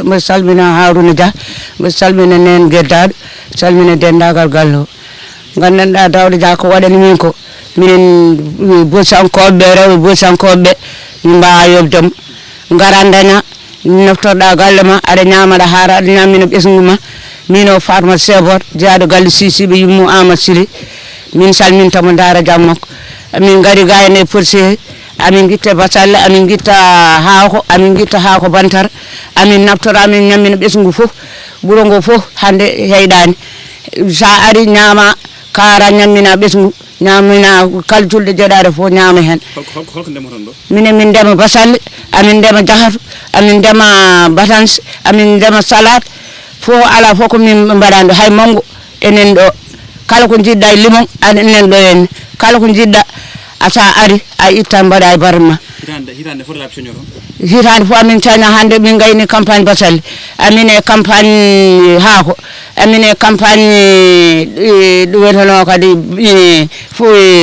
Mbe salmina Haruna Dia mbe salmina nen geddaɗo salmina dendagal gallo gandanɗa Daouda Dia ko waɗani min ko minen bosankoɓe rewɓe bosankoɓe min mbawa yobdemo gara daña naftorɗa galle ma aɗa ñamaɗa haara aɗa ñamina ɓesgu ma min o Fatma Sebor jeyaɗo galle Sisiɓe yummu Amadou Sili min salmintamo dara jam makko min gari ga ene porse amin guitta basalle amin guitta haako bantara amin naftora amin ñammina ɓesgu fof ɓuuro ngo fof hande heyɗani sa ari ñaama kara ñammina ɓesgu ñamina kala julɗo jeeɗade fof ñaama hen holko ndemoton ɗo minen min ndema basalle amin ndema jahatu amin ndema batanse amin ndema salade fof ala fof ko min mbaɗani ɗo hay manggo enen ɗo kala ko jiɗɗa e limon enen ɗo henne kala ko jiɗɗa asa ari a itta mbaɗa e barma hitande foti laabi coño toon hitande fof amin caña hande min gayni campagne basalle amin e campagne haako amin e campagne ɗum wiyeteno kadi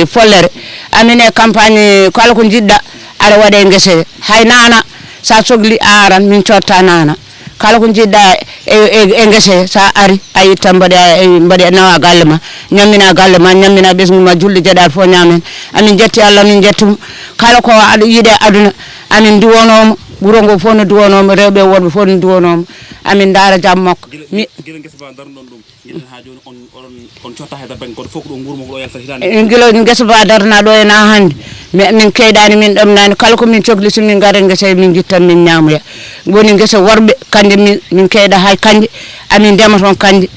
follere amin e campagne kala ko jiɗɗa aɗa waɗe e guese hay nana sa sohli a aran min cotta nana kala ko jiɗɗa e guese sa ari a itta mbaɗe nawa galle ma ñammina galle ma ñammina ɓesgu ma julɗo jeeɗaɗo fof ñamen amin jetti Allah min jettimo kala ko aɗa yiiɗe aduna amin diwonomo ɓuuro ngo fof no diwonomo rewɓe worɓe fof no diwonomo amin daara jam makko guila guesa ba darnoɗon ɗum guiɗen ha joni on cotta hedda banggue goto fof ko ɗo guurmo ko ɗo yalta hitande guila guesa ba darna ɗo ena hande min keyɗani min ɗamnani kala komin cohli somin gaare guesa min guittan min ñamoya woni guesa worɓe kanje min keyɗa hay kanje amin ndema toon kanje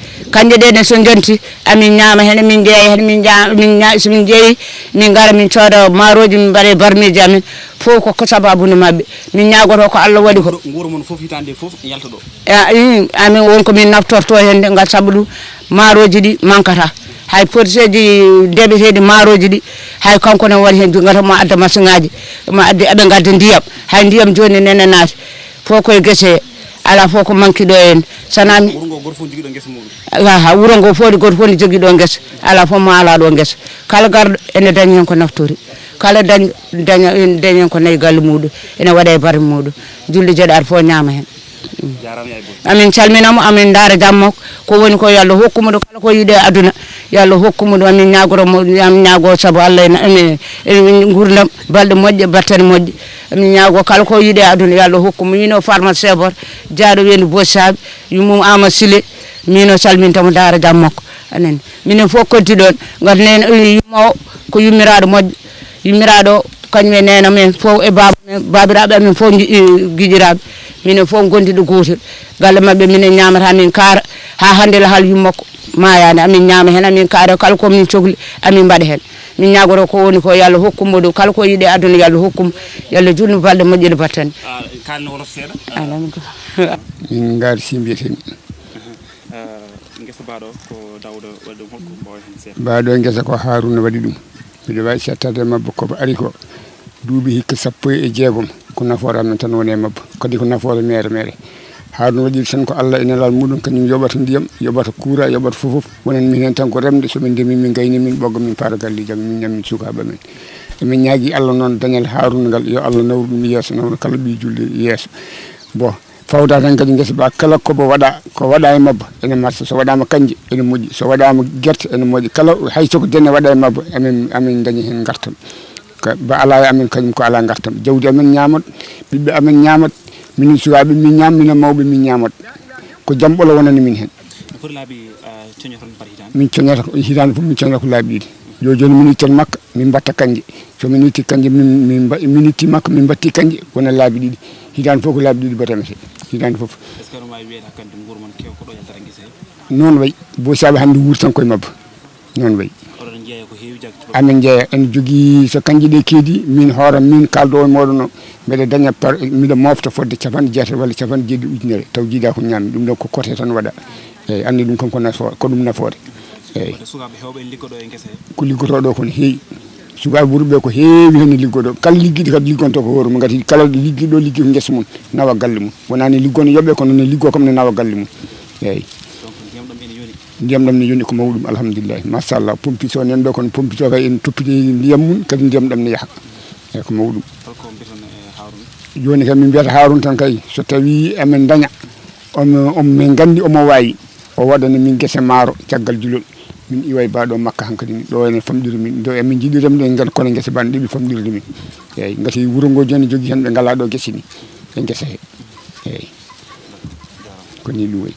ɗe ne so jonti amin ñaama hen min jeeya hen somin jeeyi min gara min cooda maaroji min mbaɗe barmiji amin fof ko sababude mabɓe min ñagoto ko Allah waɗi ko guuro mon fof hitande fof yalta ɗo amin wonko min naftorto hende ngal saabu ɗum maaroji ɗi mankata hay porteji deɓeteɗi maaroji ɗi hay kanko ne waɗi hen gata ma adda machine ngaji ma addi eɓe gadda ndiyam hay ndiyam joni nene naati fof koye guese ala fof ko manki ɗo en sanami wuuro ngo goto fof jogui ɗo guesa muɗum wuuro ngo fof goto fof ne jogui ɗo guesa ala fof ma ala ɗo guesa kala garɗo ene dañi hen ko naftori kala dañi hen ko nayi galle muɗum ene waɗa e bare muɗum julde jeeɗaɗo fof ñaama hen amin calminamo amin daara jam makko ko woni ko yo Allah hokkumo ɗo kala ko yiiɗe aduna yo Allah hokkumo ɗum amin ñagoromo amin ñaago saabu Allah ene gurdam balɗe moƴƴe battane moƴƴe amin ñaago kala ko yiiɗe aduna yo Allah hokkumo min o Fatma Sebor jaaɗo wendi Bosaɓe yummum Amadou Sile min o salmintamo daara jam makko anen minen fof koddi ɗon gati nen yumma o ko yummiraɗo moƴƴo yummiraɗo kañum e nena men fof e babiraɓe amin fof guiƴiraɓe minen fof gondiɗo gotel galle mabɓe minen ñamata min kaara ha hande lahal yummakko mayani amin ñama hen amin kaara kala komin cohli amin mbaɗa hen min ñagoto ko woni ko yo Allah hokkumo ɗum kala ko yiiɗe aduna yo Allah hokkumo yo Allah junnu balɗe moƴƴere battane kalno wolof seeɗa min gaari si mbiyetemi guesa baɗo ko Daouda waɗi ɗum holko mbawa hen seeɗa baɗo guesa ko Haruna waɗi ɗum mbiɗa wawi settade mabba koba ari ko duuɓi hikka 16 ko nafoore amen tan woni e mabba kadi ko nafoore mere Haruna waɗi tan ko Allah ene lal muɗum kañum yoɓata ndiyam yoɓata kuura yoɓata fof wonen min hen tan ko remde somin ndemi min gayni min ɓogga min paara galleji amen min ñammin sukaɓe men emin ñaagui Allah noon dañal Haruna ngal yo Allah nawru ɗum yeeso nawru kala ɓi julde yeeso bon fawda tan kadi guesa ba kala kobo waɗa e mabba ene marsa so waɗama kanje ene moƴƴi so waɗama guerte ene moƴƴi kala hay soko denne waɗa e mabba amin dañi hen gartam ba ala e amen kañum ko ala gartam jawdi amen ñamat ɓiɓɓe amen ñamat minin sukaɓe min ñam minen mawɓe min ñamat ko jamɓolo wonani min hen foti laabi coño toon par hitande min coñata hitande fof min coñata ko laabi ɗiɗi joni min ittan makka min mbatta kanje somin itti kanje min itti makka min batti kanje wona laabi ɗiɗi hitande fof ko laabi ɗiɗi batamete hitande fof est ce que ɗum wawi wiyede hakkande guuro mon kew ko ɗo yaltata guese noon wayi Bosaɓe hande wuuri tan koye mabba noon wayi oɗon jeeya ko heewi jaggi amin jeeya ene jogui so kanƴe ɗe keedi min hooram min kaldo e moɗon o mbeɗa daña miɗa mofta fodde 60 walla 70 ujunere taw jiiɗa ko ñammi ɗum ɗon ko coté tan waɗa eyyi andi ɗum kam ko ɗum nafoore eyyi sukaɓe hewɓe en liggoɗo e guese ko liggotoɗo kono heewi sukaɓe ɓurɓe ko heewi hen liggoɗo kala ligguiɗo kadi liggonto ko hoore mum gati kala ligguiɗo liggi ko guesa mum nawa galle mum wonani liggono yoɓe kono ne liggo kam ne nawa galle mum eyyi ndiyam ɗam ne yoni ko mawɗum alhamdulillahi machallah pompito nen ɗo kono pompito kay en toppiti ndiyam mum kadi ndiyam ɗam ne yaaha eyyi ko mawɗum joni kam min mbiyata Haruna tan kay so tawi amen daña min gandi omo wayi o waɗana min gese maaro caggal julol min iway baɗo makka hankadi min ɗo ene famɗiri min ɗo emin jiɗi remde en gan kono gese ban ɗiɗi famɗirde min eyyi gati wuro ngo joni jogui hen ɓe ngala ɗo gese ni e gese he eyyi ko ni ɗum wayi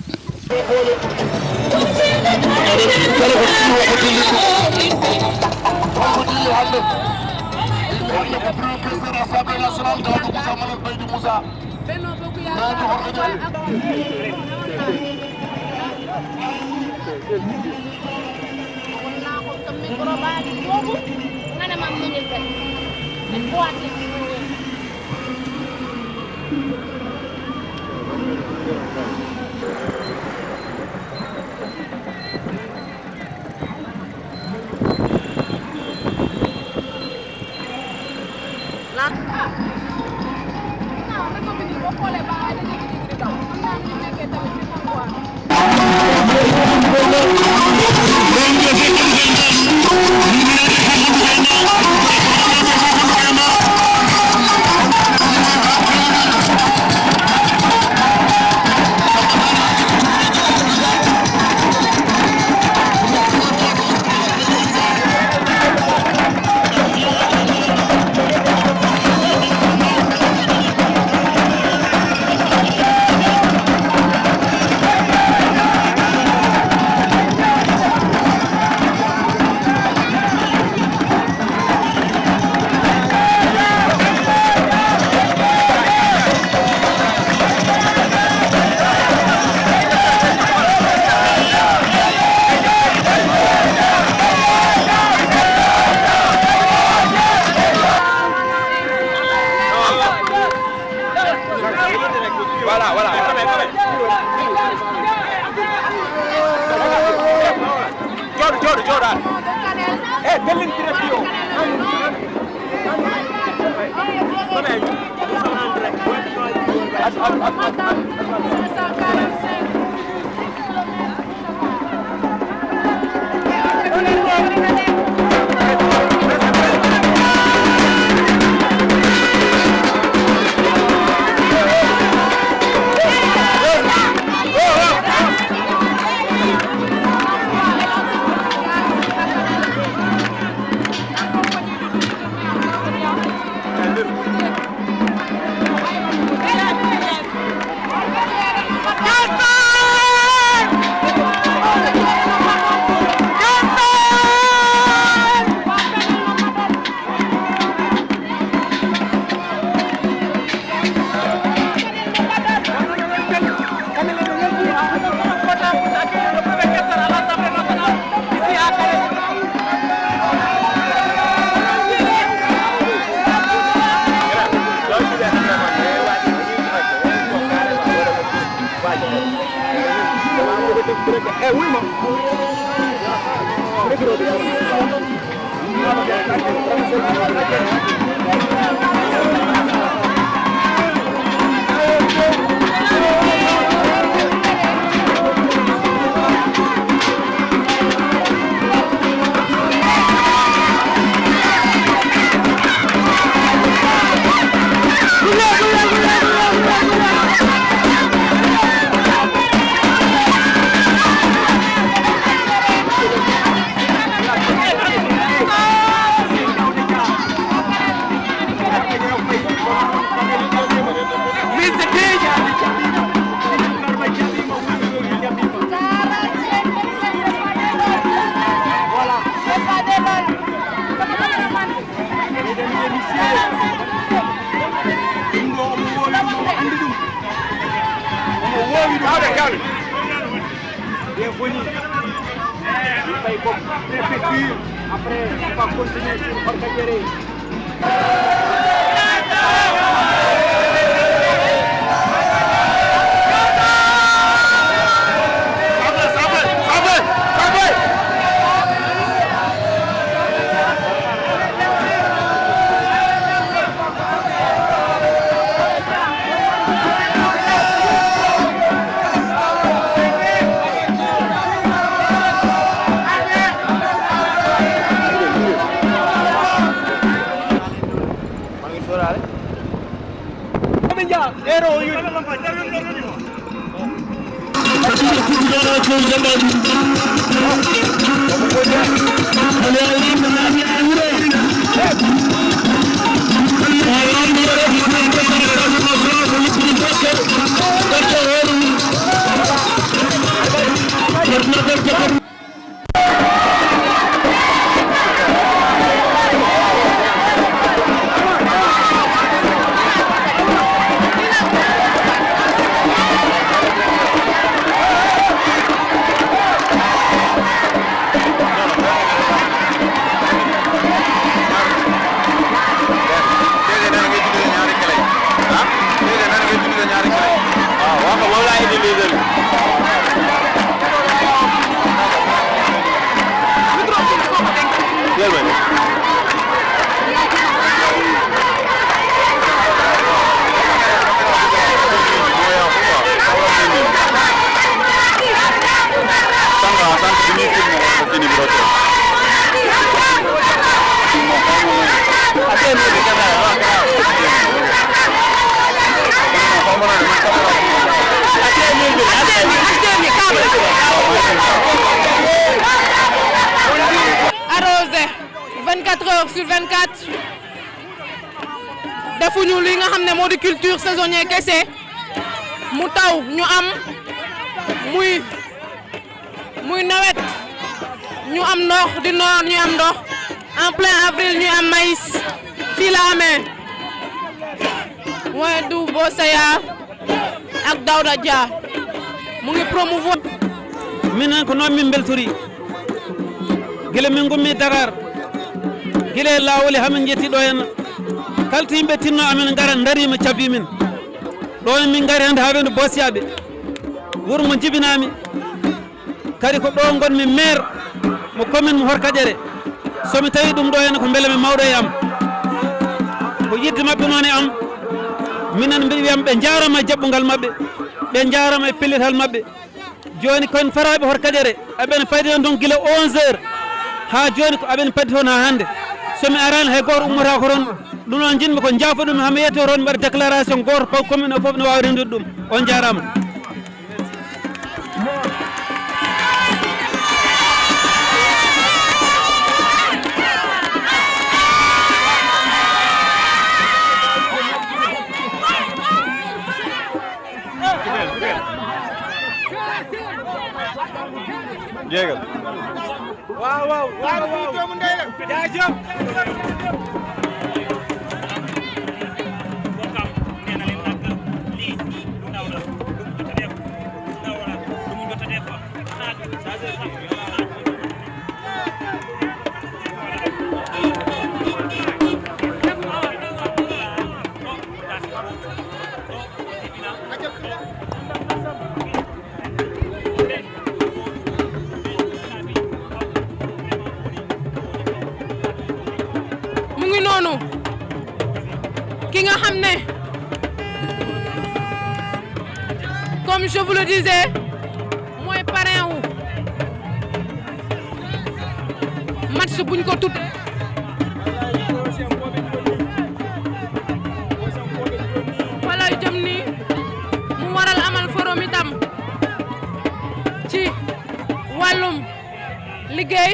Après, on va continuer sur Orkadiéré. Ero Arrosé 24 heures sur 24 defuñu li nga xam ne moo di culture saisonnière kese mu taw ñu am muy nawet ñu am ndox di noor ñu am ndox en plein avril ñu am maïs fii la amee mooy du Bossaya ak Daouda Dia mu ngi promouvoir minen ko noon min beltori gila min gummi Dakar gila e lawoli hamin jetti ɗo henna kala to yimɓe tinno amen gara darima cabbi min ɗo min gari hande ha wende Bossiyaɓe wuuro mo jibinami kadi ko ɗo gonmi maire mo commune mo Horkadiéré somi tawi ɗum ɗo henna ko beele mi mawɗo e am ko yidde mabɓe noon e am minen mbiɗa wiyam ɓe jarama e jaɓɓugal mabɓe ɓe jarama e pellital mabɓe joni kon faraɓe Horkadiéré aɓene paadi on ton guila 11 heures ha joni ko aɓene paadi toon ha hande somi arani hay goto ummata ko toon ɗum noon jinmi ko jaafa ɗum hami yetto toon mbaɗa déclaration goto paw commune o foof ne wawi rendude ɗum on jarama Jéegal waaw jaajëf ki nga xam ne comme je vous le disais mooy parrain wu match buñ ko tudd wala jëm ni mu waral amal forum itam ci wàllum liggéey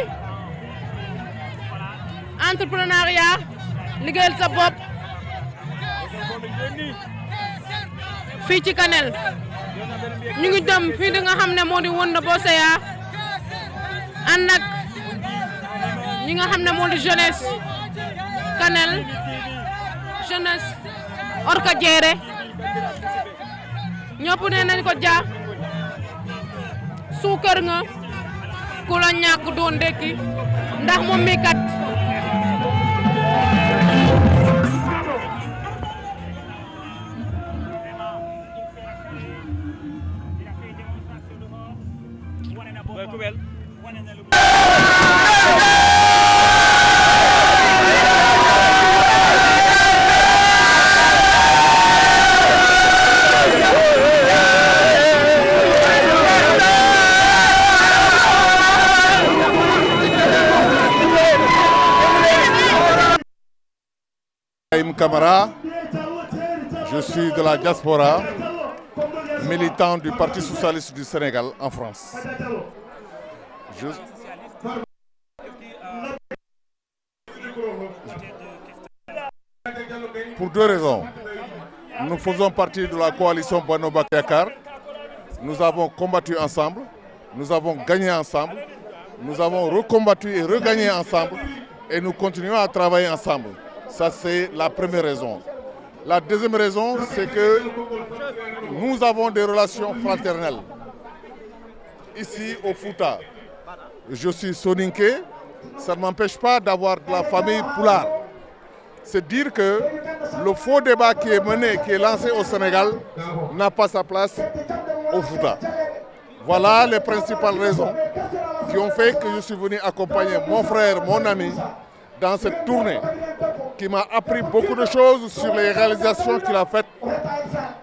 entrepreneuriat liggéeyal sa bopp fii ci Kanel ñu ngi dem fii di nga xam ne moo di Wunda Bossaya ànd ak ñi nga xam ne moo di jeunesse Kanel jeunesse Horkadiéré ñëpp ne nañ ko ja suukar nga ku la ñàkk doon ndekki ndax moom mi kat Camara, je suis de la diaspora, militant du Parti socialiste du Sénégal en France. Pour deux raisons. Nous faisons partie de la coalition Benno Bokk Yakaar. Nous avons combattu ensemble, nous avons gagné ensemble, nous avons recombattu et regagné ensemble et nous continuons à travailler ensemble. Ça, c'est la première raison. La deuxième raison, c'est que nous avons des relations fraternelles. Ici, au Fouta, je suis soninké, ça ne m'empêche pas d'avoir de la famille Pulaar. C'est dire que le faux débat qui est mené, qui est lancé au Sénégal, n'a pas sa place au Fouta. Voilà les principales raisons qui ont fait que je suis venu accompagner mon frère, mon ami, dans cette tournée, qui m'a appris beaucoup de choses sur les réalisations qu'il a faites,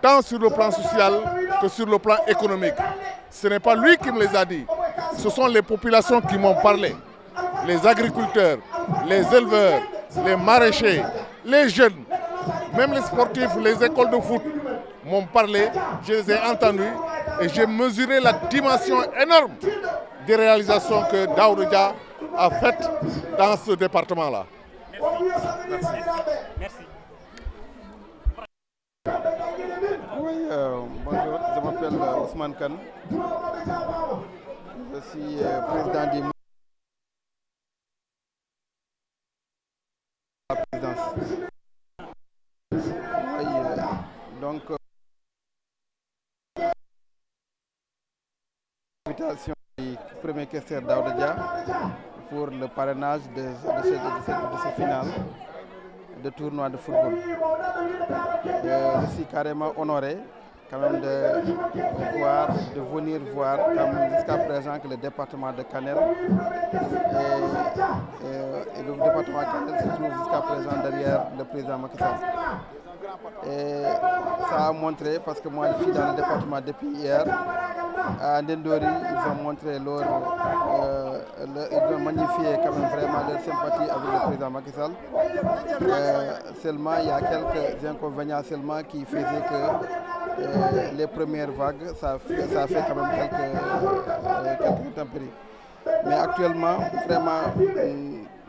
tant sur le plan social que sur le plan économique. Ce n'est pas lui qui me les a dit, ce sont les populations qui m'ont parlé. Les agriculteurs, les éleveurs, les maraîchers, les jeunes, même les sportifs, les écoles de foot m'ont parlé, je les ai entendus et j'ai mesuré la dimension énorme des réalisations que Daouda Dia a faites dans ce département-là. Merci. Merci. Oui, bonjour, je m'appelle Ousmane Kane. Je suis président du la présidence. Oui, donc l'invitation du premier questeur Daouda Dia pour le parrainage de ce final de tournoi de football. Je suis carrément honoré quand même de venir voir comme jusqu'à présent que le département de Kanel et le département de Kanel se trouve jusqu'à présent derrière le président Macky Sall. Et ça a montré, parce que moi je suis dans le département depuis hier, à Ndendori, ils ont montré ils ont magnifié quand même vraiment leur sympathie avec le président Macky Sall. Seulement, il y a quelques inconvénients seulement qui faisaient que les premières vagues, ça a fait quand même quelques intempéries. Mais actuellement, vraiment,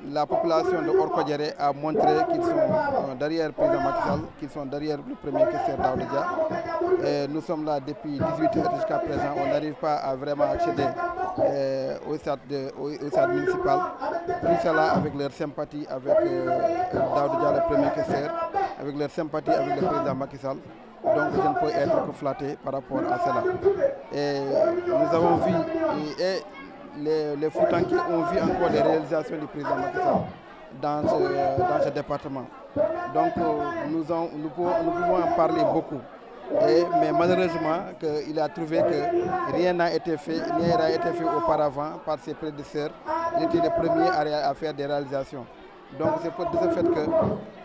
la population de Orkodjeré a montré qu'ils sont derrière le président Macky Sall, qu'ils sont derrière le premier questeur Daouda Dia. Nous sommes là depuis 18h jusqu'à présent. On n'arrive pas à vraiment accéder au stade municipal. Tout cela avec leur sympathie avec Daouda Dia, le premier questeur, avec leur sympathie avec le président Macky Sall. Donc je ne peux être que flatté par rapport à cela. Et nous avons vu, et les Foutanké ont vu encore les réalisations du président Macky Sall dans ce département. Donc nous pouvons en parler beaucoup. Mais malheureusement, il a trouvé que rien n'a été fait auparavant par ses prédécesseurs. Il était le premier à faire des réalisations. Donc c'est de ce fait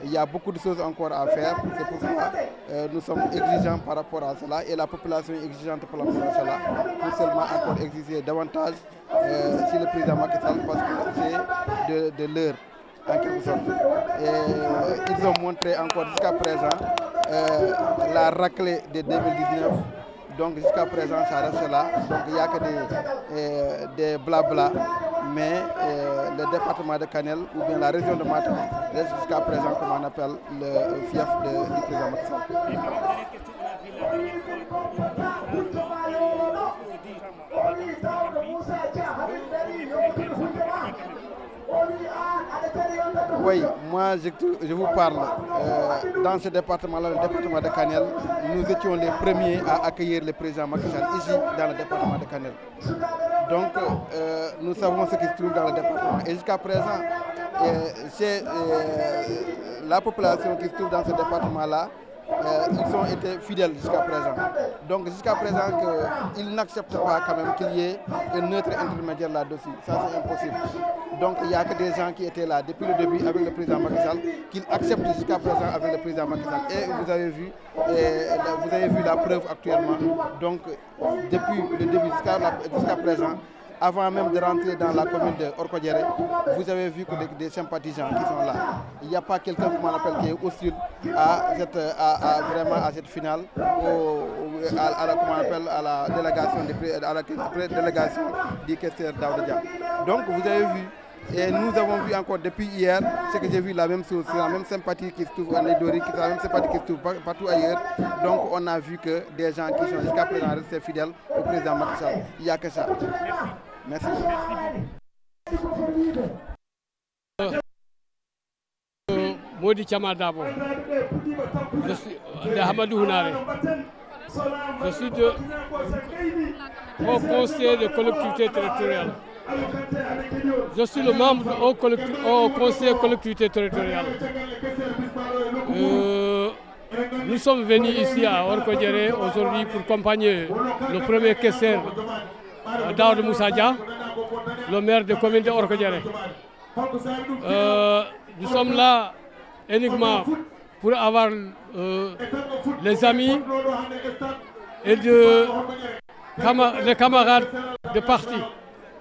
qu'il y a beaucoup de choses encore à faire. C'est pourquoi nous sommes exigeants par rapport à cela et la population est exigeante par rapport à cela pour seulement encore exiger davantage sur le président Macky Sall parce que c'est de l'heure en quelque sorte. Et ils ont montré encore jusqu'à présent la raclée de 2019. Donc jusqu'à présent ça reste là. Donc il n'y a que des blabla. Mais le département de Kanel ou bien la région de Matam reste jusqu'à présent comme on appelle le fief du président Macky Sall. Oui, moi je vous parle. Dans ce département-là, le département de Kanel, nous étions les premiers à accueillir le président Macky Sall ici dans le département de Kanel. Donc nous savons ce qui se trouve dans le département. Et jusqu'à présent, c'est la population qui se trouve dans ce département-là, ils ont été fidèles jusqu'à présent. Donc jusqu'à présent, ils n'acceptent pas quand même qu'il y ait un neutre intermédiaire là-dessus. Ça c'est impossible. Donc il n'y a que des gens qui étaient là depuis le début avec le président Macky Sall, qu'ils acceptent jusqu'à présent avec le président Macky Sall. Et vous avez vu la preuve actuellement. Donc depuis le début jusqu'à présent, avant même de rentrer dans la commune de Orkodjeré, vous avez vu que des sympathisants qui sont là. Il n'y a pas quelqu'un qui est hostile vraiment à cette finale, à la délégation du questeur Daouda Dia. Donc vous avez vu, et nous avons vu encore depuis hier, ce que j'ai vu, la même chose, c'est la même sympathie qui se trouve en Idori, c'est la même sympathie qui se trouve partout ailleurs. Donc on a vu que des gens qui sont jusqu'à présent restés fidèles au président Macky Sall. Il n'y a que ça. Merci. Modi Chama Dabo. Je suis de Hamadou Hunare. Je suis au conseil de collectivité territoriale. Je suis le membre au conseil collectivité territoriale. Nous sommes venus ici à Orkodjeré aujourd'hui pour accompagner le premier questeur Daouda Moussa Dia, le maire de la commune de Orkodjeré. Nous sommes là uniquement pour avoir les amis et les camarades de parti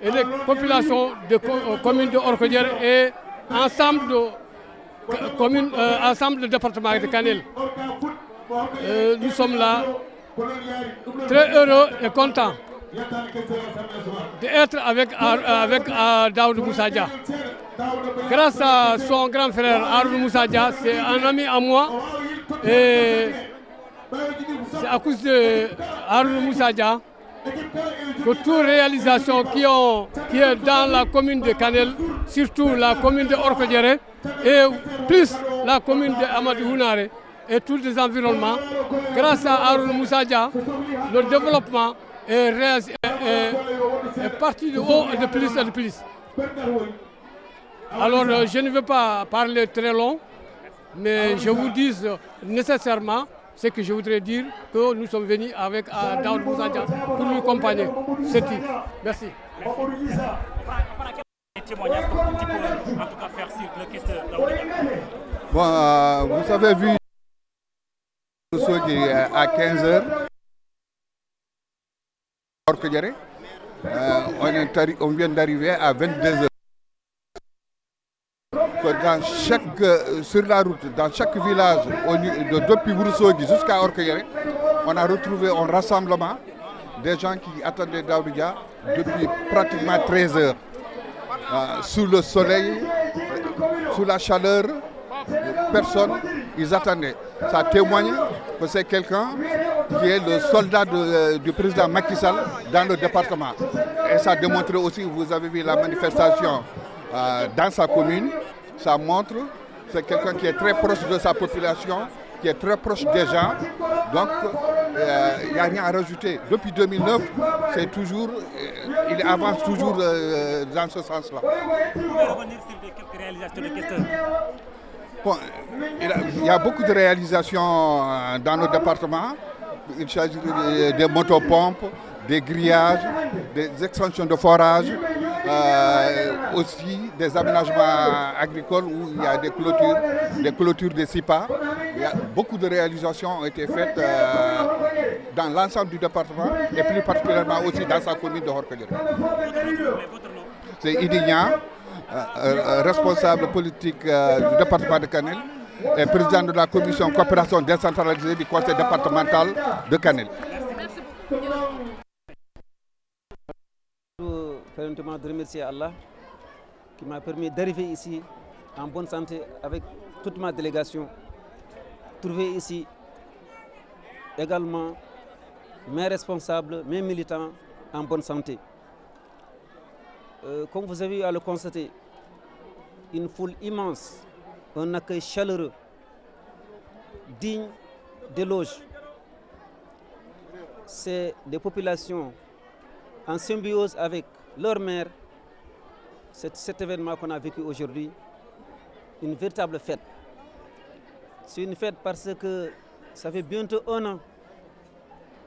et les populations de la commune de Orkodjeré et ensemble du département de Kanel. Nous sommes là très heureux et contents d'être avec Daouda Moussa Dia. Grâce à son grand frère Daouda Moussa Dia, c'est un ami à moi et c'est à cause de Daouda Moussa Dia que toute réalisation qui est dans la commune de Kanel, surtout la commune de Orkodjeré et plus la commune de Amadou Hunare et tous les environnements, grâce à Daouda Moussa Dia, le développement est parti de haut et de plus et de plus. Alors je ne veux pas parler très long, mais je vous dis nécessairement ce que je voudrais dire, que nous sommes venus avec Daouda Moussa Dia pour nous accompagner. C'est tout. Merci. Bon, vous avez vu à 15h. On vient d'arriver à 22h. Sur la route, dans chaque village, depuis Ourossogui jusqu'à Orkodjeré, on a retrouvé un rassemblement des gens qui attendaient Daouda Dia depuis pratiquement 13 heures. Sous le soleil, sous la chaleur, personne, ils attendaient. Ça témoigne que c'est quelqu'un qui est le soldat du président Macky Sall dans le département. Et ça démontre aussi, vous avez vu la manifestation dans sa commune, ça montre que c'est quelqu'un qui est très proche de sa population, qui est très proche des gens. Donc, il n'y a rien à rajouter. Depuis 2009, c'est toujours, il avance toujours dans ce sens-là. Vous pouvez revenir sur quelques réalisations de questeur? Bon, il y a beaucoup de réalisations dans nos départements. Il s'agit des motopompes, des grillages, des extensions de forage, aussi des aménagements agricoles où il y a des clôtures de SIPA. Beaucoup de réalisations ont été faites dans l'ensemble du département et plus particulièrement aussi dans sa commune de Orkodjeré. C'est Idignan, responsable politique du département de Kanel et président de la commission coopération décentralisée du conseil départemental de Kanel. Permettez-moi de remercier Allah qui m'a permis d'arriver ici en bonne santé avec toute ma délégation. Trouver ici également mes responsables, mes militants en bonne santé. Comme vous avez eu à le constater, une foule immense, un accueil chaleureux, digne d'éloge. C'est des populations en symbiose avec leur maire. Cet événement qu'on a vécu aujourd'hui, une véritable fête. C'est une fête parce que ça fait bientôt 1 an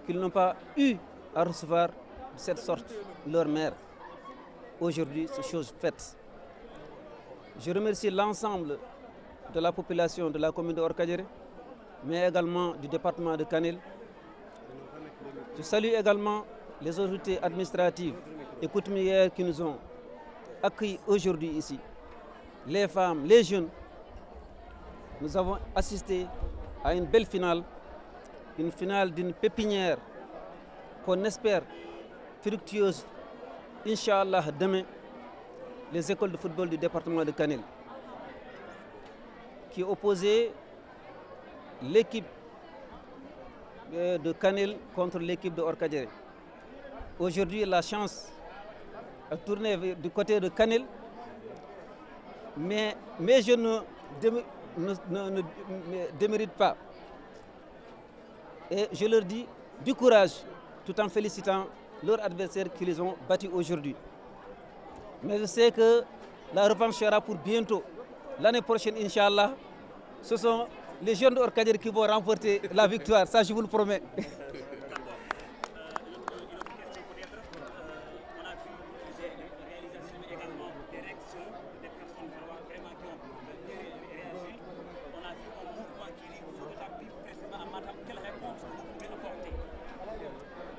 qu'ils n'ont pas eu à recevoir de cette sorte leur maire. Aujourd'hui, c'est chose faite. Je remercie l'ensemble de la population de la commune de Orkodjeré, mais également du département de Kanel. Je salue également les autorités administratives et coutumières qui nous ont accueillis aujourd'hui ici, les femmes, les jeunes, nous avons assisté à une belle finale, une finale d'une pépinière qu'on espère fructueuse, Inch'Allah, demain, les écoles de football du département de Kanel, qui opposait l'équipe de Kanel contre l'équipe de Orkadiéré. Aujourd'hui, la chance a tourné du côté de Kanel, mais mes jeunes ne déméritent pas. Et je leur dis du courage, tout en félicitant leurs adversaires qui les ont battus aujourd'hui. Mais je sais que la revanche sera pour bientôt. L'année prochaine, Inch'Allah, ce sont les jeunes de Orkadiéré qui vont remporter la victoire, ça je vous le promets.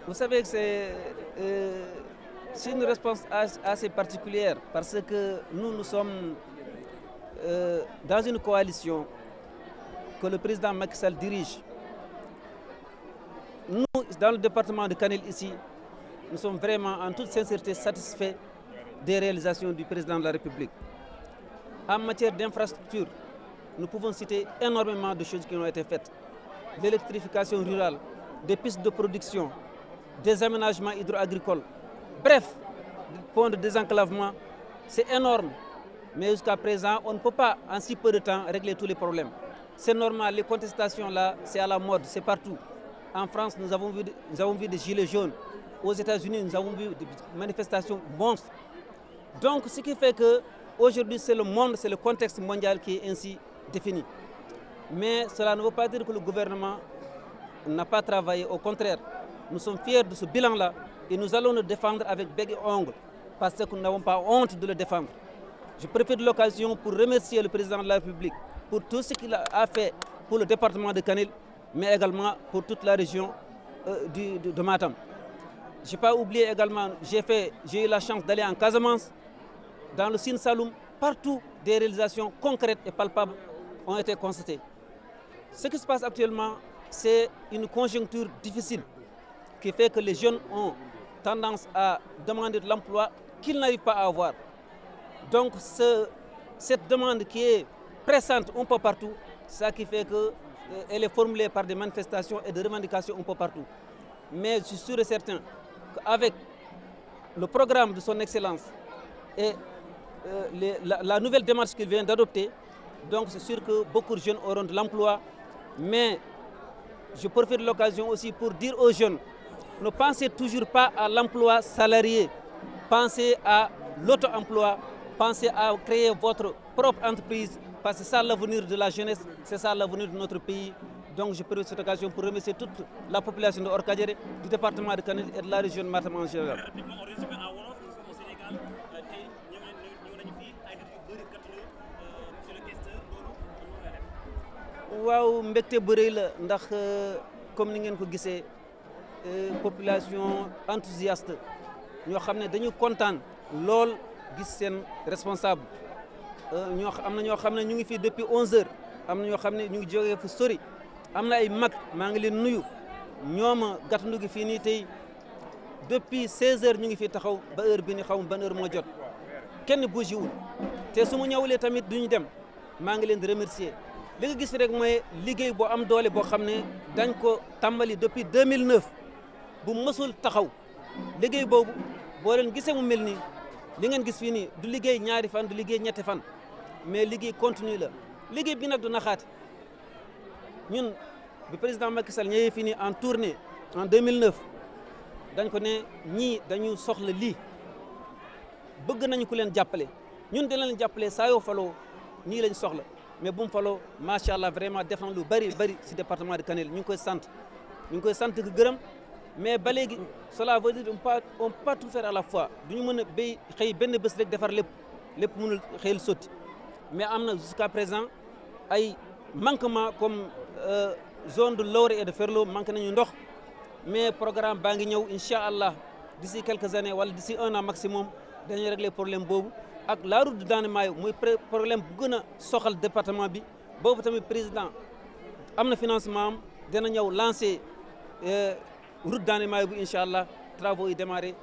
Vous savez que c'est une réponse assez particulière parce que nous sommes dans une coalition que le président Macky Sall dirige. Nous, dans le département de Kanel ici, nous sommes vraiment en toute sincérité satisfaits des réalisations du président de la République. En matière d'infrastructure, nous pouvons citer énormément de choses qui ont été faites. L'électrification rurale, des pistes de production, des aménagements hydro-agricoles. Bref, des points de désenclavement, c'est énorme. Mais jusqu'à présent, on ne peut pas, en si peu de temps, régler tous les problèmes. C'est normal, les contestations là, c'est à la mode, c'est partout. En France, nous avons vu des gilets jaunes. Aux États-Unis, nous avons vu des manifestations monstres. Donc, ce qui fait qu'aujourd'hui, c'est le monde, c'est le contexte mondial qui est ainsi défini. Mais cela ne veut pas dire que le gouvernement n'a pas travaillé. Au contraire, nous sommes fiers de ce bilan-là et nous allons le défendre avec bec et ongles parce que nous n'avons pas honte de le défendre. Je profite de l'occasion pour remercier le président de la République pour tout ce qu'il a fait pour le département de Kanel, mais également pour toute la région de Matam. Je n'ai pas oublié également, j'ai eu la chance d'aller en Casamance, dans le Sine Saloum, partout des réalisations concrètes et palpables ont été constatées. Ce qui se passe actuellement, c'est une conjoncture difficile qui fait que les jeunes ont tendance à demander de l'emploi qu'ils n'arrivent pas à avoir. Donc cette demande qui est pressante un peu partout, c'est ça qui fait qu'elle est formulée par des manifestations et des revendications un peu partout. Mais je suis sûr et certain qu'avec le programme de son Excellence et la nouvelle démarche qu'il vient d'adopter, donc c'est sûr que beaucoup de jeunes auront de l'emploi. Mais je profite de l'occasion aussi pour dire aux jeunes, ne pensez toujours pas à l'emploi salarié, pensez à l'auto-emploi, pensez à créer votre propre entreprise, parce que c'est ça l'avenir de la jeunesse, c'est ça l'avenir de notre pays. Donc je profite de cette occasion pour remercier toute la population de Orkadiéré, du département de Kanel et de la région de Matam en général. waaw mbégte bu rëy la ndax comme ni ngeen ko gisee population enthousiaste ñoo xam ne dañu kontaan lool gis seen responsable am na ñoo xam ne ñu ngi fii depuis 11h am na ñoo xam ne ñu ngi jógee fu sori am na ay mag maa ngi leen nuyu ñooma gàttandu gi fii nii tey depuis 16h ñu ngi fii taxaw ba heure bi ni xaw ma ban heure moo jot kenn bougé wul te su mu ñëwulee tamit duñu dem maa ngi leen di remercier. li nga gis rek mooy liggéey boo am doole boo xam ne dañ ko tàmbali depuis 2009 bu mësul taxaw liggéey boobu boo leen gisee mu mel nii li ngeen gis fii nii du liggéey ñaari fan du liggéey ñetti fan mais liggéey continue la liggéey bi nag du naxaate ñun bi président Macky Sall ñëwee fii nii en tournée en 2009 dañ ko ne ñii dañu soxla lii bëgg nañu ku leen jàppale ñun dina leen jàppale saa yoo faloo nii lañ soxla. mais bu mu faloo macha allah vraiment def na lu bëri si département de Kanel ñu ngi koy sant ko gërëm mais ba léegi cela veut dire on peut pas tout faire à la fois du ñu mën a béy xëy benn bés rek defar lépp mënul xëyal sotti mais am na jusqu'à présent ay manquement comme zone de Loré et de Ferlo manqué nañu ndox mais programme baa ngi ñëw incha allah d'ici quelques années wala d'ici 1 an maximum dañuy régler problème boobu ak la route de Dande Maayo muy problème bu gën a soxal département bi boobu tamit président am na financement am dina ñëw lancer route Dande Maayo bi incha allah travaux yi démarré